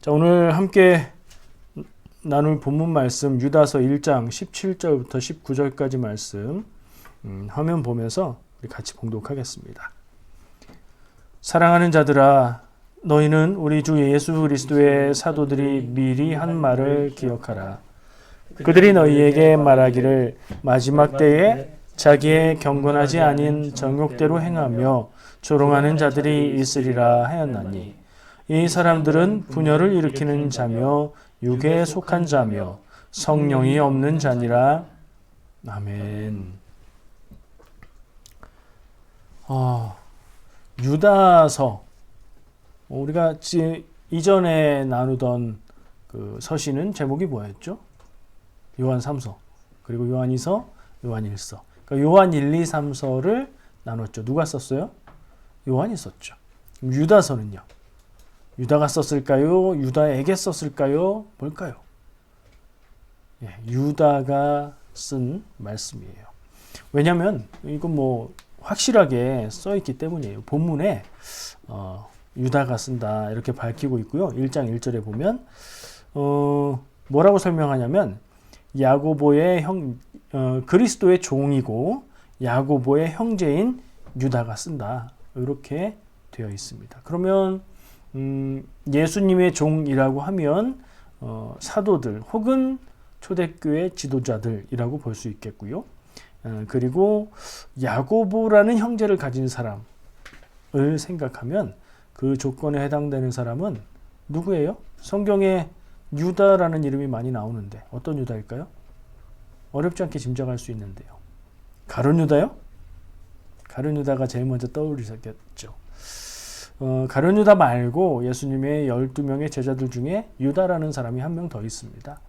자, 오늘 함께 나눌 본문 말씀 유다서 1장 17절부터 19절까지 말씀 화면 보면서 우리 같이 봉독하겠습니다. 사랑하는 자들아, 너희는 우리 주 예수 그리스도의 사도들이 미리 한 말을 기억하라. 그들이 너희에게 말하기를 마지막 때에 자기의 경건하지 아닌 정욕대로 행하며 조롱하는 자들이 있으리라 하였나니, 이 사람들은 분열을 일으키는 자며 육에 속한 자며 성령이 없는 자니라. 아멘. 유다서, 우리가 이전에 나누던 그 서신은 제목이 뭐였죠? 요한 3서, 그리고 요한 2서, 요한 1서. 그러니까 요한 1, 2, 3서를 나눴죠. 누가 썼어요? 요한이 썼죠. 그럼 유다서는요? 유다가 썼을까요? 유다에게 썼을까요? 뭘까요? 유다가 쓴 말씀이에요. 왜냐하면 이건 뭐 확실하게 써 있기 때문이에요. 본문에 유다가 쓴다 이렇게 밝히고 있고요. 1장 1절에 보면 뭐라고 설명하냐면 야고보의 그리스도의 종이고 야고보의 형제인 유다가 쓴다 이렇게 되어 있습니다. 그러면 예수님의 종이라고 하면 사도들 혹은 초대교회 지도자들이라고 볼 수 있겠고요. 그리고 야고보라는 형제를 가진 사람을 생각하면 그 조건에 해당되는 사람은 누구예요? 성경에 유다라는 이름이 많이 나오는데 어떤 유다일까요? 어렵지 않게 짐작할 수 있는데요. 가룟 유다요? 가룟 유다가 제일 먼저 떠오르셨겠죠. 가룟 유다 말고 예수님의 12명의 제자들 중에 유다라는 사람이 한 명 더 있습니다.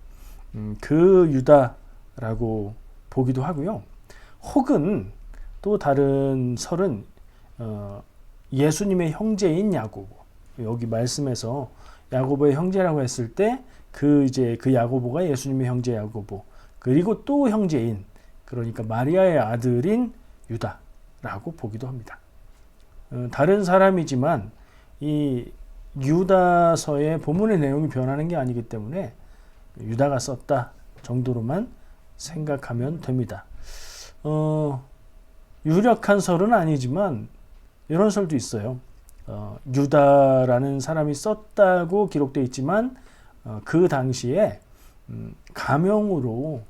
그 유다라고 보기도 하고요. 혹은 또 다른 설은 예수님의 형제인 야고보. 여기 말씀에서 야고보의 형제라고 했을 때 그 야고보가 예수님의 형제 야고보. 그리고 또 형제인, 그러니까 마리아의 아들인 유다라고 보기도 합니다. 다른 사람이지만 이 유다서의 본문의 내용이 변하는 게 아니기 때문에 유다가 썼다 정도로만 생각하면 됩니다. 유력한 설은 아니지만 이런 설도 있어요. 유다라는 사람이 썼다고 기록되어 있지만 그 당시에 가명으로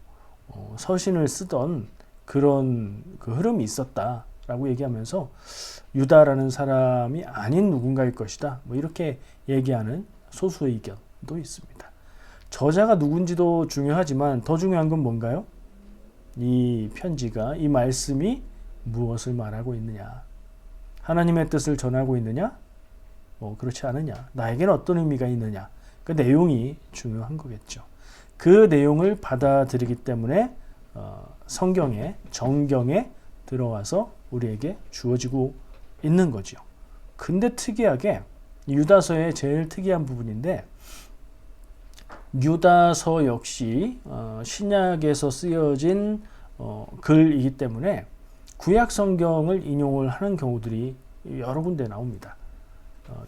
서신을 쓰던 그런 그 흐름이 있었다라고 얘기하면서 유다라는 사람이 아닌 누군가일 것이다. 뭐 이렇게 얘기하는 소수의 의견도 있습니다. 저자가 누군지도 중요하지만 더 중요한 건 뭔가요? 이 편지가, 이 말씀이 무엇을 말하고 있느냐? 하나님의 뜻을 전하고 있느냐? 그렇지 않느냐? 나에게는 어떤 의미가 있느냐? 그 내용이 중요한 거겠죠. 그 내용을 받아들이기 때문에 성경에, 정경에 들어와서 우리에게 주어지고 있는 거죠. 근데 특이하게 유다서의 제일 특이한 부분인데, 유다서 역시 신약에서 쓰여진 글이기 때문에 구약 성경을 인용을 하는 경우들이 여러 군데 나옵니다.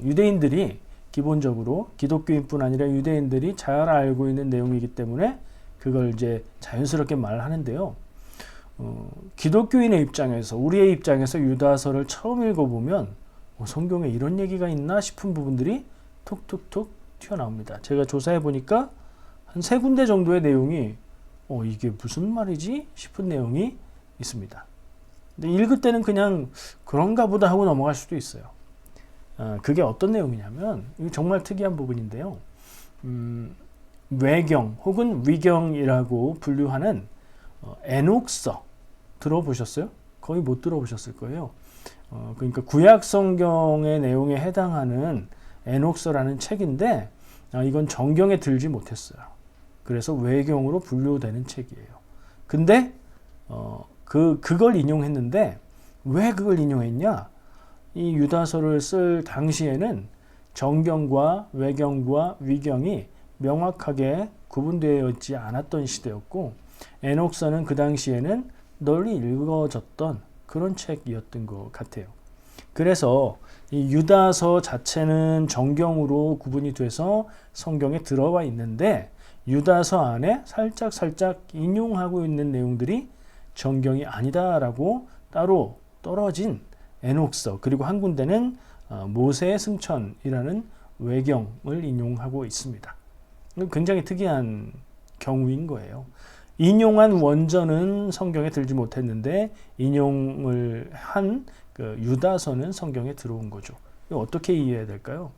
유대인들이 기본적으로 기독교인뿐 아니라 유대인들이 잘 알고 있는 내용이기 때문에 그걸 이제 자연스럽게 말하는데요. 기독교인의 입장에서, 우리의 입장에서 유다서를 처음 읽어보면 성경에 이런 얘기가 있나 싶은 부분들이 툭툭툭 튀어나옵니다. 제가 조사해 보니까 한 3군데 정도의 내용이 이게 무슨 말이지 싶은 내용이 있습니다. 근데 읽을 때는 그냥 그런가 보다 하고 넘어갈 수도 있어요. 그게 어떤 내용이냐면, 이거 정말 특이한 부분인데요. 외경 혹은 위경이라고 분류하는 에녹서 들어보셨어요? 거의 못 들어보셨을 거예요. 그러니까 구약 성경의 내용에 해당하는 에녹서라는 책인데 이건 정경에 들지 못했어요. 그래서 외경으로 분류되는 책이에요. 근데 그걸 인용했는데 왜 그걸 인용했냐? 이 유다서를 쓸 당시에는 정경과 외경과 위경이 명확하게 구분되어 있지 않았던 시대였고, 에녹서는 그 당시에는 널리 읽어졌던 그런 책이었던 것 같아요. 그래서 이 유다서 자체는 정경으로 구분이 돼서 성경에 들어와 있는데 유다서 안에 살짝 인용하고 있는 내용들이 정경이 아니다라고 따로 떨어진 에녹서, 그리고 한 군데는 모세의 승천이라는 외경을 인용하고 있습니다. 굉장히 특이한 경우인 거예요. 인용한 원전은 성경에 들지 못했는데 인용을 한 그 유다서는 성경에 들어온 거죠. 이거 어떻게 이해해야 될까요?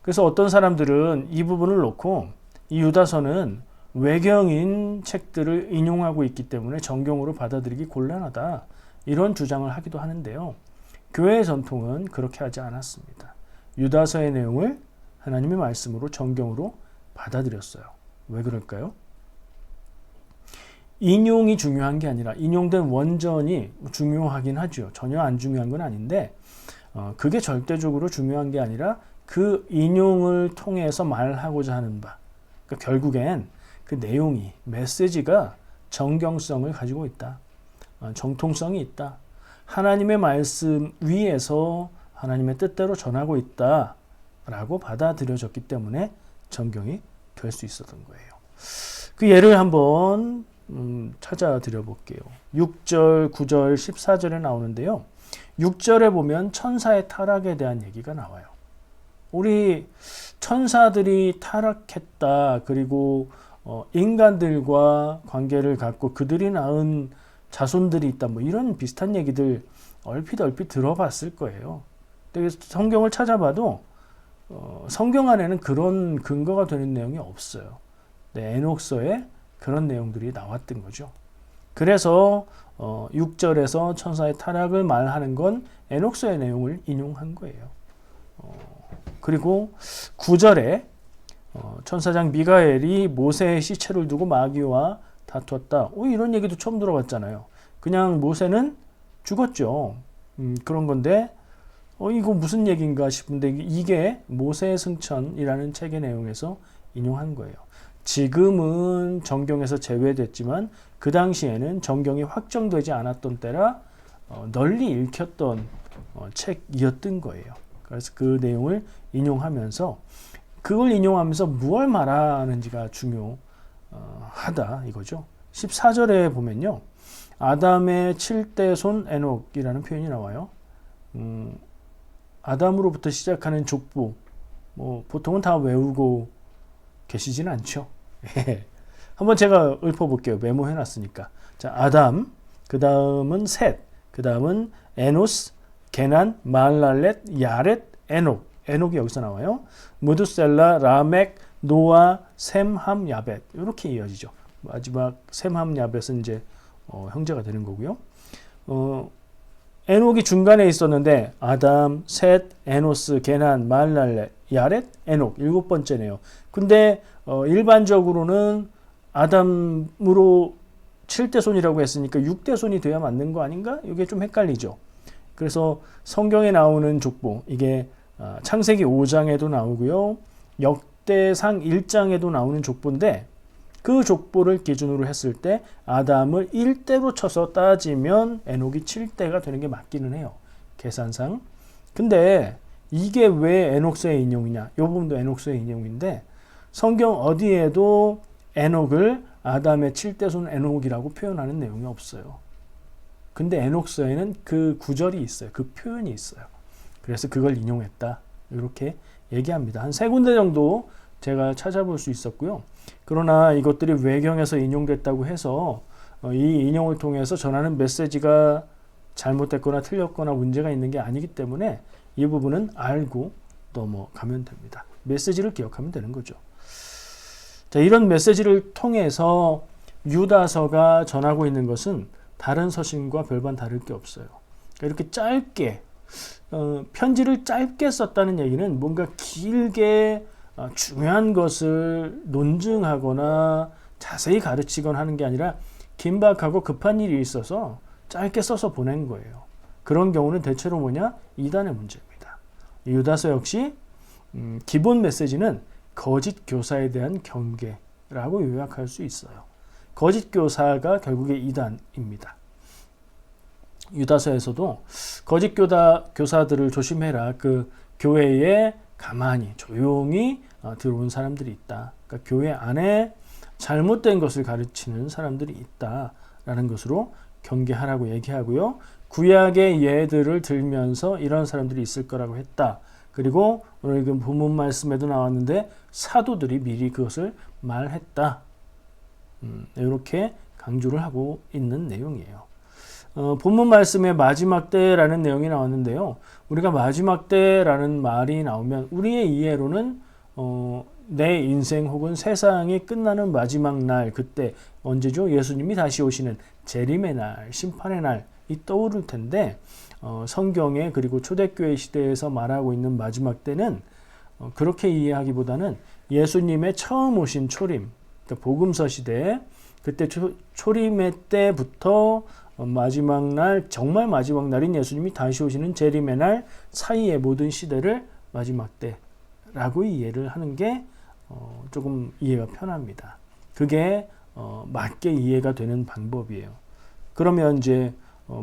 그래서 어떤 사람들은 이 부분을 놓고 이 유다서는 외경인 책들을 인용하고 있기 때문에 정경으로 받아들이기 곤란하다, 이런 주장을 하기도 하는데요. 교회의 전통은 그렇게 하지 않았습니다. 유다서의 내용을 하나님의 말씀으로 정경으로 받아들였어요. 왜 그럴까요? 인용이 중요한 게 아니라 인용된 원전이 중요하긴 하죠. 전혀 안 중요한 건 아닌데 그게 절대적으로 중요한 게 아니라 그 인용을 통해서 말하고자 하는 바, 그러니까 결국엔 그 내용이, 메시지가 정경성을 가지고 있다, 정통성이 있다, 하나님의 말씀 위에서 하나님의 뜻대로 전하고 있다 라고 받아들여졌기 때문에 정경이 될 수 있었던 거예요. 그 예를 한번 찾아 드려 볼게요. 6절, 9절, 14절에 나오는데요. 6절에 보면 천사의 타락에 대한 얘기가 나와요. 우리 천사들이 타락했다, 그리고 인간들과 관계를 갖고 그들이 낳은 자손들이 있다, 뭐 이런 비슷한 얘기들 얼핏 들어봤을 거예요. 그래서 성경을 찾아봐도 성경 안에는 그런 근거가 되는 내용이 없어요. 에녹서에 그런 내용들이 나왔던 거죠. 그래서 6절에서 천사의 타락을 말하는 건 에녹서의 내용을 인용한 거예요. 그리고 9절에 천사장 미가엘이 모세의 시체를 두고 마귀와 다투었다. 이런 얘기도 처음 들어봤잖아요. 그냥 모세는 죽었죠. 그런 건데 이거 무슨 얘기인가 싶은데 이게 모세의 승천이라는 책의 내용에서 인용한 거예요. 지금은 정경에서 제외됐지만 그 당시에는 정경이 확정되지 않았던 때라 널리 읽혔던 책이었던 거예요. 그래서 그 내용을 인용하면서 그걸 인용하면서 무엇을 말하는지가 중요하다 이거죠. 14절에 보면요. 아담의 7대 손 에녹이라는 표현이 나와요. 아담으로부터 시작하는 족보, 보통은 다 외우고 계시진 않죠. 한번 제가 읊어볼게요. 메모해놨으니까. 자, 아담, 그 다음은 셋, 그 다음은 에노스, 게난, 말랄렛, 야렛, 에녹. 에녹이 여기서 나와요. 무드셀라, 라멕, 노아, 셈, 함, 야벳. 이렇게 이어지죠. 마지막 셈, 함, 야벳은 이제 형제가 되는 거고요. 에녹이 중간에 있었는데 아담, 셋, 에노스, 게난, 말랄렛, 야렛, 에녹 7번째네요. 근데 일반적으로는 아담으로 7대 손이라고 했으니까 6대 손이 돼야 맞는 거 아닌가? 이게 좀 헷갈리죠. 그래서 성경에 나오는 족보, 이게 창세기 5장에도 나오고요. 역대상 1장에도 나오는 족보인데 그 족보를 기준으로 했을 때 아담을 1대로 쳐서 따지면 에녹이 7대가 되는 게 맞기는 해요. 계산상. 근데 이게 왜 에녹서의 인용이냐? 이 부분도 에녹서의 인용인데 성경 어디에도 에녹을 아담의 7대 손 에녹이라고 표현하는 내용이 없어요. 근데 에녹서에는 그 구절이 있어요. 그 표현이 있어요. 그래서 그걸 인용했다. 이렇게 얘기합니다. 한 3군데 정도 제가 찾아볼 수 있었고요. 그러나 이것들이 외경에서 인용됐다고 해서 이 인용을 통해서 전하는 메시지가 잘못됐거나 틀렸거나 문제가 있는 게 아니기 때문에 이 부분은 알고 넘어가면 됩니다. 메시지를 기억하면 되는 거죠. 자, 이런 메시지를 통해서 유다서가 전하고 있는 것은 다른 서신과 별반 다를 게 없어요. 이렇게 짧게 편지를 짧게 썼다는 얘기는 뭔가 길게 중요한 것을 논증하거나 자세히 가르치거나 하는 게 아니라 긴박하고 급한 일이 있어서 짧게 써서 보낸 거예요. 그런 경우는 대체로 뭐냐? 이단의 문제입니다. 유다서 역시 기본 메시지는 거짓 교사에 대한 경계라고 요약할 수 있어요. 거짓 교사가 결국에 이단입니다. 유다서에서도 거짓 교사들을 조심해라. 그 교회에 가만히 조용히 들어온 사람들이 있다. 그러니까 교회 안에 잘못된 것을 가르치는 사람들이 있다라는 것으로 경계하라고 얘기하고요. 구약의 예들을 들면서 이런 사람들이 있을 거라고 했다. 그리고 오늘 그 본문 말씀에도 나왔는데 사도들이 미리 그것을 말했다. 이렇게 강조를 하고 있는 내용이에요. 본문 말씀에 마지막 때라는 내용이 나왔는데요. 우리가 마지막 때라는 말이 나오면 우리의 이해로는 내 인생 혹은 세상이 끝나는 마지막 날, 그때 언제죠? 예수님이 다시 오시는 재림의 날, 심판의 날이 떠오를 텐데 성경에 그리고 초대교회 시대에서 말하고 있는 마지막 때는 그렇게 이해하기보다는 예수님의 처음 오신 초림, 그러니까 복음서 시대에 그때 초림의 때부터 마지막 날, 정말 마지막 날인 예수님이 다시 오시는 재림의 날 사이의 모든 시대를 마지막 때라고 이해를 하는 게 조금 이해가 편합니다. 그게 맞게 이해가 되는 방법이에요. 그러면 이제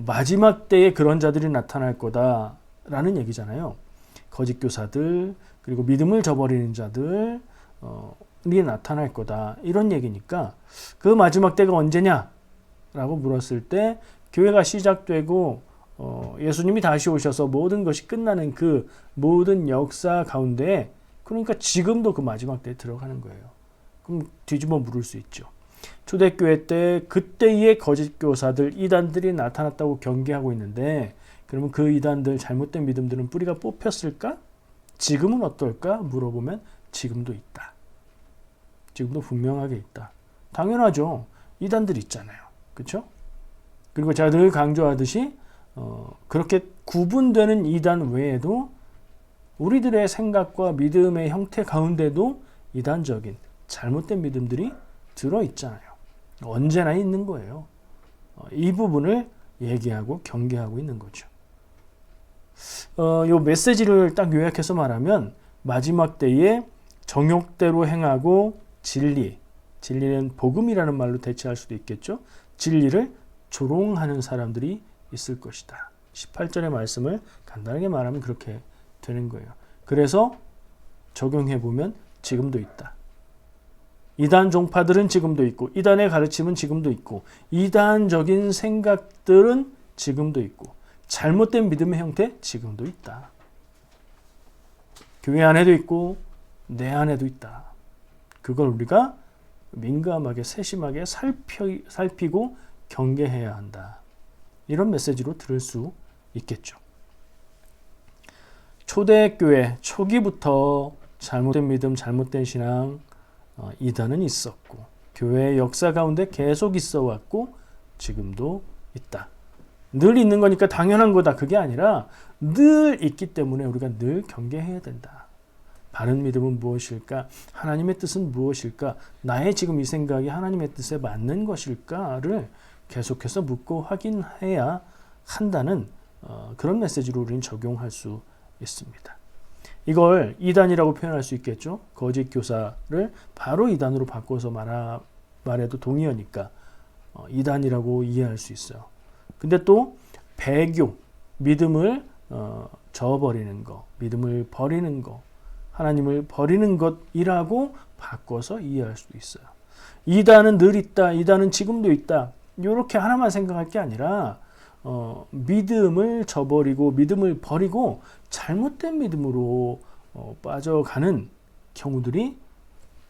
마지막 때에 그런 자들이 나타날 거다라는 얘기잖아요. 거짓 교사들, 그리고 믿음을 저버리는 자들이 나타날 거다, 이런 얘기니까 그 마지막 때가 언제냐? 라고 물었을 때 교회가 시작되고 예수님이 다시 오셔서 모든 것이 끝나는 그 모든 역사 가운데, 그러니까 지금도 그 마지막 때에 들어가는 거예요. 그럼 뒤집어 물을 수 있죠. 초대교회 때 그때의 거짓 교사들, 이단들이 나타났다고 경계하고 있는데, 그러면 그 이단들, 잘못된 믿음들은 뿌리가 뽑혔을까? 지금은 어떨까? 물어보면 지금도 있다. 지금도 분명하게 있다. 당연하죠. 이단들 있잖아요. 그렇죠? 그리고 제가 늘 강조하듯이 그렇게 구분되는 이단 외에도 우리들의 생각과 믿음의 형태 가운데도 이단적인 잘못된 믿음들이 들어있잖아요. 언제나 있는 거예요. 이 부분을 얘기하고 경계하고 있는 거죠. 요 메시지를 딱 요약해서 말하면 마지막 때에 정욕대로 행하고 진리는 복음이라는 말로 대체할 수도 있겠죠. 진리를 조롱하는 사람들이 있을 것이다. 18절의 말씀을 간단하게 말하면 그렇게 되는 거예요. 그래서 적용해보면 지금도 있다. 이단 종파들은 지금도 있고, 이단의 가르침은 지금도 있고, 이단적인 생각들은 지금도 있고, 잘못된 믿음의 형태 지금도 있다. 교회 안에도 있고 내 안에도 있다. 그걸 우리가 민감하게 세심하게 살피고 경계해야 한다. 이런 메시지로 들을 수 있겠죠. 초대교회 초기부터 잘못된 믿음, 잘못된 신앙, 이단은 있었고, 교회의 역사 가운데 계속 있어 왔고 지금도 있다. 늘 있는 거니까 당연한 거다, 그게 아니라 늘 있기 때문에 우리가 늘 경계해야 된다. 바른 믿음은 무엇일까? 하나님의 뜻은 무엇일까? 나의 지금 이 생각이 하나님의 뜻에 맞는 것일까를 계속해서 묻고 확인해야 한다는 그런 메시지로 우리는 적용할 수 있습니다. 이걸 이단이라고 표현할 수 있겠죠. 거짓 교사를 바로 이단으로 바꿔서 말해도 동의어니까 이단이라고 이해할 수 있어요. 근데 또 배교, 믿음을 저버리는 거, 믿음을 버리는 거, 하나님을 버리는 것이라고 바꿔서 이해할 수도 있어요. 이단은 늘 있다, 이단은 지금도 있다, 이렇게 하나만 생각할 게 아니라 믿음을 저버리고 믿음을 버리고 잘못된 믿음으로 빠져가는 경우들이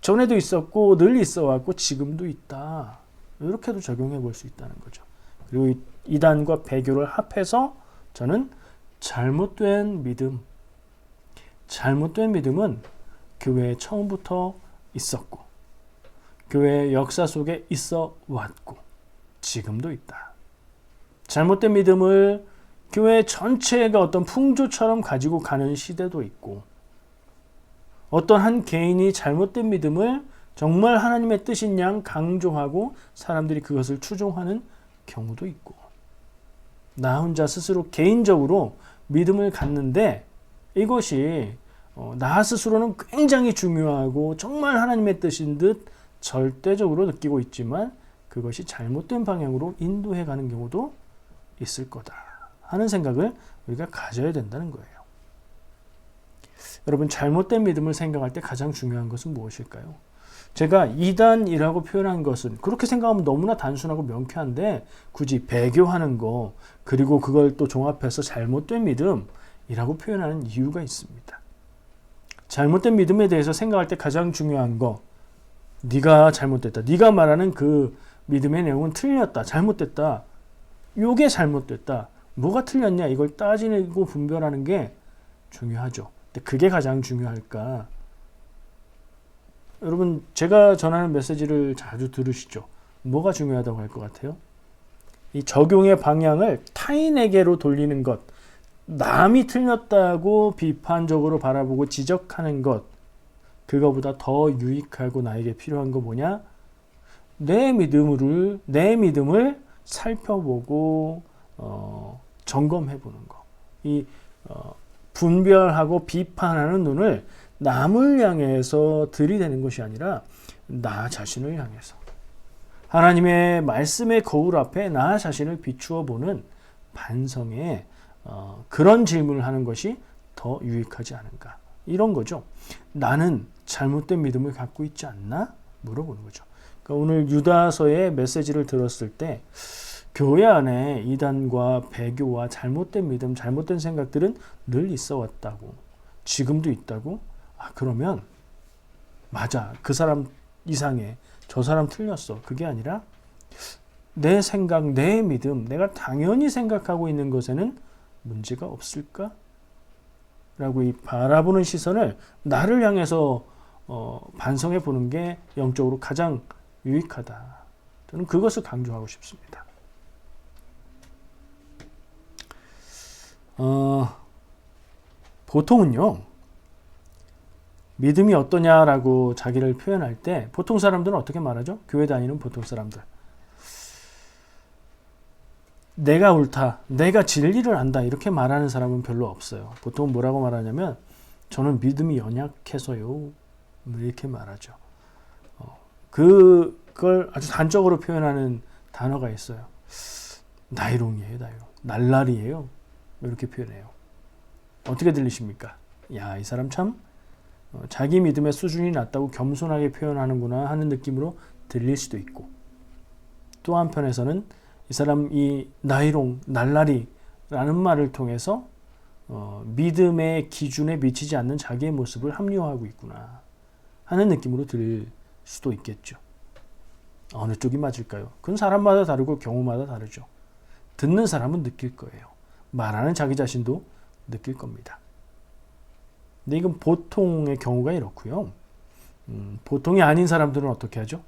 전에도 있었고 늘 있어왔고 지금도 있다. 이렇게도 적용해 볼 수 있다는 거죠. 그리고 이단과 배교를 합해서 저는 잘못된 믿음은 교회에 처음부터 있었고 교회의 역사 속에 있어 왔고 지금도 있다. 잘못된 믿음을 교회 전체가 어떤 풍조처럼 가지고 가는 시대도 있고, 어떤 한 개인이 잘못된 믿음을 정말 하나님의 뜻인 양 강조하고 사람들이 그것을 추종하는 경우도 있고, 나 혼자 스스로 개인적으로 믿음을 갖는데 이것이 나 스스로는 굉장히 중요하고 정말 하나님의 뜻인 듯 절대적으로 느끼고 있지만 그것이 잘못된 방향으로 인도해 가는 경우도 있을 거다 하는 생각을 우리가 가져야 된다는 거예요. 여러분, 잘못된 믿음을 생각할 때 가장 중요한 것은 무엇일까요? 제가 이단이라고 표현한 것은 그렇게 생각하면 너무나 단순하고 명쾌한데 굳이 배교하는 거 그리고 그걸 또 종합해서 잘못된 믿음이라고 표현하는 이유가 있습니다. 잘못된 믿음에 대해서 생각할 때 가장 중요한 거, 네가 잘못됐다. 네가 말하는 그 믿음의 내용은 틀렸다. 잘못됐다. 요게 잘못됐다. 뭐가 틀렸냐 이걸 따지고 분별하는 게 중요하죠. 근데 그게 가장 중요할까? 여러분, 제가 전하는 메시지를 자주 들으시죠? 뭐가 중요하다고 할 것 같아요? 이 적용의 방향을 타인에게로 돌리는 것, 남이 틀렸다고 비판적으로 바라보고 지적하는 것, 그거보다 더 유익하고 나에게 필요한 거 뭐냐? 내 믿음을 살펴보고 점검해 보는 거. 분별하고 비판하는 눈을 남을 향해서 들이대는 것이 아니라 나 자신을 향해서 하나님의 말씀의 거울 앞에 나 자신을 비추어 보는 반성의 그런 질문을 하는 것이 더 유익하지 않은가, 이런 거죠. 나는 잘못된 믿음을 갖고 있지 않나? 물어보는 거죠. 그러니까 오늘 유다서의 메시지를 들었을 때 교회 안에 이단과 배교와 잘못된 믿음, 잘못된 생각들은 늘 있어 왔다고, 지금도 있다고? 그러면 맞아, 그 사람 이상해, 저 사람 틀렸어. 그게 아니라 내 생각, 내 믿음, 내가 당연히 생각하고 있는 것에는 문제가 없을까? 라고 이 바라보는 시선을 나를 향해서 반성해 보는 게 영적으로 가장 유익하다. 저는 그것을 강조하고 싶습니다. 보통은요, 믿음이 어떠냐라고 자기를 표현할 때 보통 사람들은 어떻게 말하죠? 교회 다니는 보통 사람들. 내가 옳다, 내가 진리를 안다, 이렇게 말하는 사람은 별로 없어요. 보통 뭐라고 말하냐면 저는 믿음이 연약해서요, 이렇게 말하죠. 그걸 아주 단적으로 표현하는 단어가 있어요. 나이롱이에요, 나이롱. 날라리예요. 이렇게 표현해요. 어떻게 들리십니까? 야, 이 사람 참 자기 믿음의 수준이 낮다고 겸손하게 표현하는구나 하는 느낌으로 들릴 수도 있고, 또 한편에서는 이 사람 이 나이롱, 날라리라는 말을 통해서 믿음의 기준에 미치지 않는 자기의 모습을 합리화하고 있구나 하는 느낌으로 들릴 수도 있겠죠. 어느 쪽이 맞을까요? 그건 사람마다 다르고 경우마다 다르죠. 듣는 사람은 느낄 거예요. 말하는 자기 자신도 느낄 겁니다. 근데 이건 보통의 경우가 이렇고요. 보통이 아닌 사람들은 어떻게 하죠?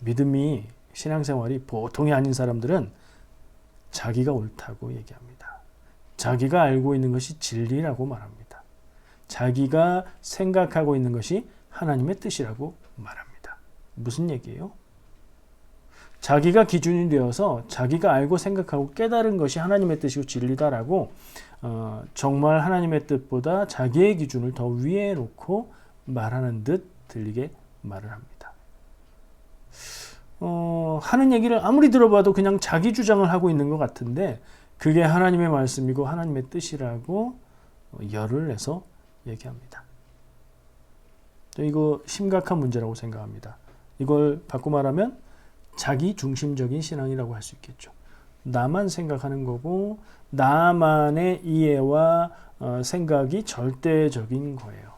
믿음이, 신앙생활이 보통이 아닌 사람들은 자기가 옳다고 얘기합니다. 자기가 알고 있는 것이 진리라고 말합니다. 자기가 생각하고 있는 것이 하나님의 뜻이라고 말합니다. 무슨 얘기예요? 자기가 기준이 되어서 자기가 알고 생각하고 깨달은 것이 하나님의 뜻이고 진리다라고 정말 하나님의 뜻보다 자기의 기준을 더 위에 놓고 말하는 듯 들리게 말을 합니다. 하는 얘기를 아무리 들어봐도 그냥 자기 주장을 하고 있는 것 같은데 그게 하나님의 말씀이고 하나님의 뜻이라고 열을 내서 얘기합니다. 이거 심각한 문제라고 생각합니다. 이걸 바꿔 말하면 자기 중심적인 신앙이라고 할 수 있겠죠. 나만 생각하는 거고 나만의 이해와 생각이 절대적인 거예요.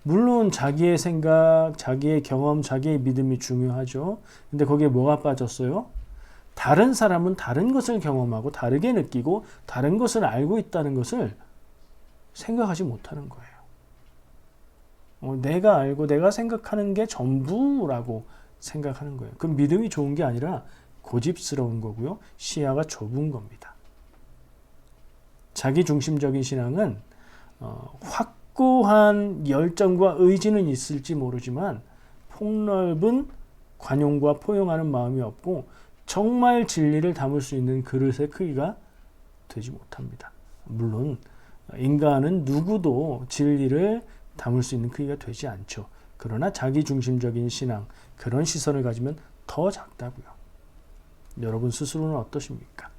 물론 자기의 생각, 자기의 경험, 자기의 믿음이 중요하죠. 근데 거기에 뭐가 빠졌어요? 다른 사람은 다른 것을 경험하고 다르게 느끼고 다른 것을 알고 있다는 것을 생각하지 못하는 거예요. 내가 알고 내가 생각하는 게 전부라고 생각하는 거예요. 그럼 믿음이 좋은 게 아니라 고집스러운 거고요. 시야가 좁은 겁니다. 자기 중심적인 신앙은 확고한 열정과 의지는 있을지 모르지만 폭넓은 관용과 포용하는 마음이 없고 정말 진리를 담을 수 있는 그릇의 크기가 되지 못합니다. 물론 인간은 누구도 진리를 담을 수 있는 크기가 되지 않죠. 그러나 자기 중심적인 신앙, 그런 시선을 가지면 더 작다고요. 여러분 스스로는 어떠십니까?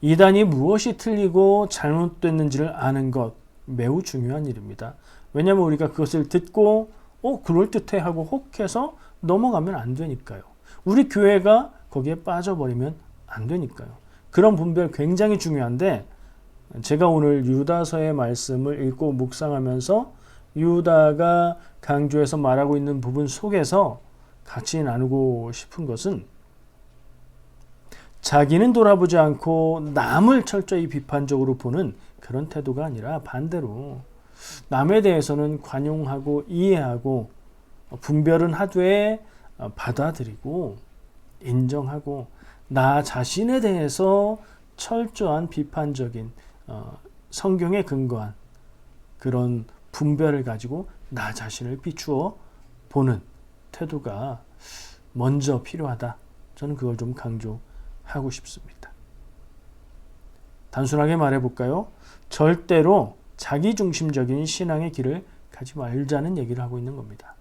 이단이 무엇이 틀리고 잘못됐는지를 아는 것 매우 중요한 일입니다. 왜냐하면 우리가 그것을 듣고 그럴듯해 하고 혹해서 넘어가면 안 되니까요. 우리 교회가 거기에 빠져버리면 안 되니까요. 그런 분별 굉장히 중요한데 제가 오늘 유다서의 말씀을 읽고 묵상하면서 유다가 강조해서 말하고 있는 부분 속에서 같이 나누고 싶은 것은 자기는 돌아보지 않고 남을 철저히 비판적으로 보는 그런 태도가 아니라 반대로 남에 대해서는 관용하고 이해하고 분별은 하되 받아들이고 인정하고 나 자신에 대해서 철저한 비판적인 성경에 근거한 그런 분별을 가지고 나 자신을 비추어 보는 태도가 먼저 필요하다. 저는 그걸 좀 강조하고 싶습니다. 단순하게 말해볼까요? 절대로 자기중심적인 신앙의 길을 가지 말자는 얘기를 하고 있는 겁니다.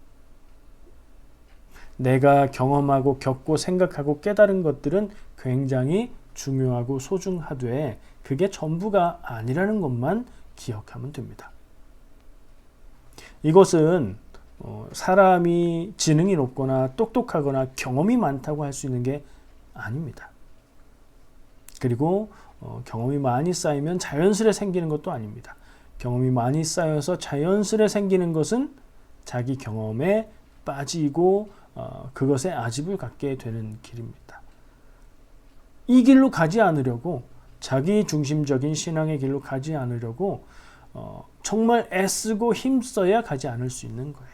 내가 경험하고 겪고 생각하고 깨달은 것들은 굉장히 중요하고 소중하되 그게 전부가 아니라는 것만 기억하면 됩니다. 이것은 사람이 지능이 높거나 똑똑하거나 경험이 많다고 할 수 있는 게 아닙니다. 그리고 경험이 많이 쌓이면 자연스레 생기는 것도 아닙니다. 경험이 많이 쌓여서 자연스레 생기는 것은 자기 경험에 빠지고 그것에 아집을 갖게 되는 길입니다. 이 길로 가지 않으려고 자기 중심적인 신앙의 길로 가지 않으려고 정말 애쓰고 힘써야 가지 않을 수 있는 거예요.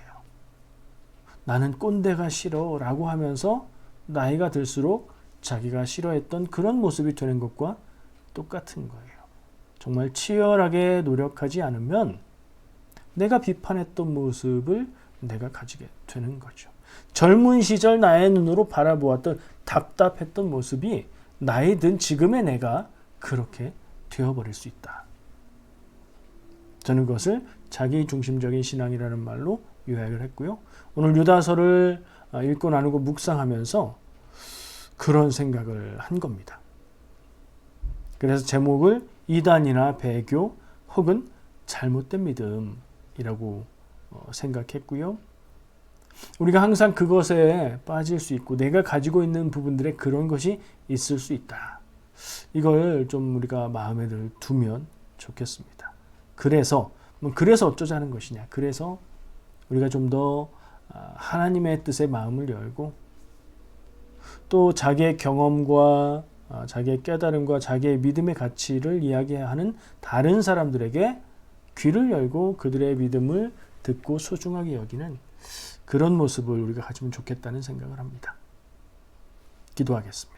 나는 꼰대가 싫어 라고 하면서 나이가 들수록 자기가 싫어했던 그런 모습이 되는 것과 똑같은 거예요. 정말 치열하게 노력하지 않으면 내가 비판했던 모습을 내가 가지게 되는 거죠. 젊은 시절 나의 눈으로 바라보았던 답답했던 모습이 나이 든 지금의 내가 그렇게 되어버릴 수 있다. 저는 그것을 자기중심적인 신앙이라는 말로 요약을 했고요. 오늘 유다서를 읽고 나누고 묵상하면서 그런 생각을 한 겁니다. 그래서 제목을 이단이나 배교 혹은 잘못된 믿음이라고 생각했고요. 우리가 항상 그것에 빠질 수 있고 내가 가지고 있는 부분들에 그런 것이 있을 수 있다. 이걸 좀 우리가 마음에 두면 좋겠습니다. 그래서 어쩌자는 것이냐. 그래서 우리가 좀 더 하나님의 뜻에 마음을 열고 또 자기의 경험과 자기의 깨달음과 자기의 믿음의 가치를 이야기하는 다른 사람들에게 귀를 열고 그들의 믿음을 듣고 소중하게 여기는 그런 모습을 우리가 가지면 좋겠다는 생각을 합니다. 기도하겠습니다.